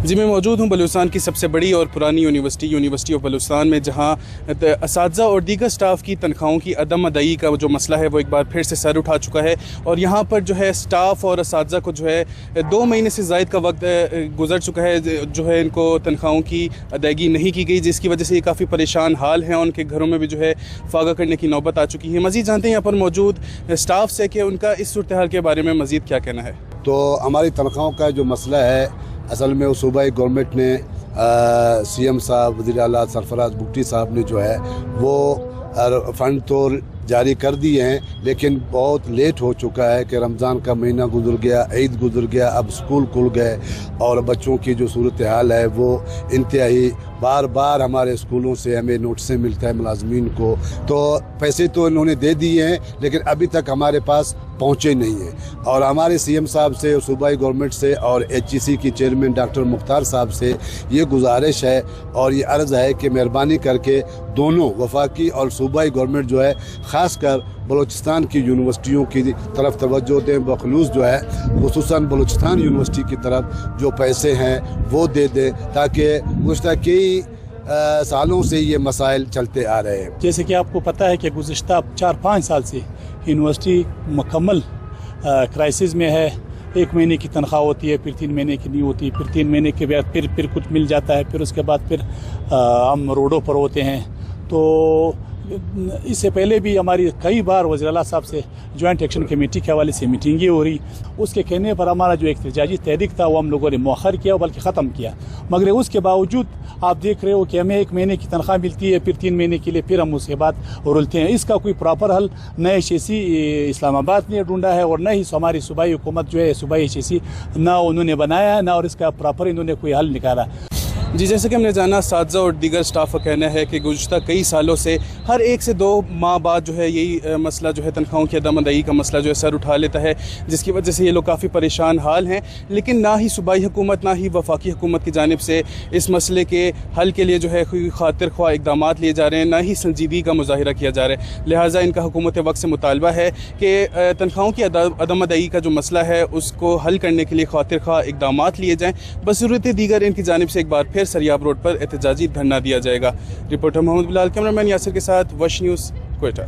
जी मैं मौजूद हूँ बलूचिस्तान की सबसे बड़ी और पुरानी यूनिवर्सिटी ऑफ बलूचिस्तान में, जहाँ असातिज़ा और दीगर स्टाफ की तनख्वाहों की अदम अदाई का जो मसला है वो एक बार फिर से सर उठा चुका है। और यहाँ पर जो है स्टाफ और असातिज़ा को जो है 2 महीने से ज़ायद का वक्त गुजर चुका है, जो है इनको तनख्वाहों की अदायगी नहीं की गई, जिसकी वजह से ये काफ़ी परेशान हाल हैं। उनके घरों में भी जो है फागा करने की नौबत आ चुकी है। मज़ीद जानते हैं यहाँ पर मौजूद स्टाफ से कि उनका इस सूरत हाल के बारे में मज़ीद क्या कहना है। तो हमारी तनख्वाहों का जो मसला है, असल में सूबाई गवर्नमेंट ने CM साहब, वज़ीर आला सरफराज बुगटी साहब ने जो है वो फ़ंड तो जारी कर दिए हैं, लेकिन बहुत लेट हो चुका है कि रमज़ान का महीना गुजर गया, ईद गुजर गया, अब स्कूल खुल गए और बच्चों की जो सूरत हाल है वो इंतहाई बार बार हमारे स्कूलों से हमें नोटिसें मिलता है मुलाजमीन को। तो पैसे तो इन्होंने दे दिए हैं, लेकिन अभी तक हमारे पास पहुँचे नहीं हैं। और हमारे CM साहब से, सूबाई गवर्नमेंट से और HEC की चेयरमैन डॉक्टर मुख्तार साहब से ये गुजारिश है और ये अर्ज़ है कि मेहरबानी करके दोनों वफाकी और सूबाई गवर्नमेंट जो है ख़ासकर बलूचिस्तान की यूनिवर्सिटियों की तरफ तवज्जो दें, बखलूस जो है खुसूसन बलूचिस्तान यूनिवर्सिटी की तरफ जो पैसे हैं वो दे दें, ताकि गुज़श्ता कई सालों से ये मसाइल चलते आ रहे हैं। जैसे कि आपको पता है कि गुज़श्ता 4-5 साल से यूनिवर्सिटी मुकम्मल क्राइसिस में है। 1 महीने की तनख्वाह होती है, फिर 3 महीने की नहीं होती, फिर 3 महीने के बाद फिर कुछ मिल जाता है, फिर उसके बाद फिर हम रोडों पर होते हैं। तो इससे पहले भी हमारी कई बार वज़ीर आला साहब से जॉइंट एक्शन कमेटी के हवाले से मीटिंगें हो रही। उसके कहने पर हमारा जो एहतजाजी तहरीक था वो हम लोगों ने मौखर किया, बल्कि ख़त्म किया। मगर उसके बावजूद आप देख रहे हो कि हमें 1 महीने की तनख्वाह मिलती है, फिर 3 महीने के लिए फिर हम उसके बाद रुलते हैं। इसका कोई प्रॉपर हल न HEC इस्लामाबाद ने ढूंढा है और न ही हमारी सूबाई हुकूमत जो है सूबाई HEC ना उन्होंने बनाया है, ना और इसका प्रॉपर इन्होंने कोई हल निकाला। जी जैसे कि हमने जाना, असातिज़ा और दीगर स्टाफ का कहना है कि गुज़श्ता कई सालों से हर 1 से 2 माह बाद जो है यही मसला जो है तनख्वाहों की अदम अदायगी का मसला जो है सर उठा लेता है, जिसकी वजह से ये लोग काफ़ी परेशान हाल हैं। लेकिन ना ही सूबाई हुकूमत ना ही वफाकी हुकूमत की जानिब से इस मसले के हल के लिए जो है कोई खातिर ख्वाह इक़दाम लिए जा रहे हैं, ना ही संजीदगी का मुजाहिरा किया जा रहा है। लिहाजा इनका हुकूमत वक्त से मुतालबा है कि तनख्वाहों की अदम अदायगी का जो मसला है उसको हल करने के लिए खातिर ख्वाह इक़दाम लिए जाएँ। बसूरत दीगर इनकी जानिब से एक बार फिर सरियाब रोड पर एहतजाजी धरना दिया जाएगा। रिपोर्टर मोहम्मद बिलाल, कैमरामैन यासिर के साथ वश न्यूज़, क्वेटा।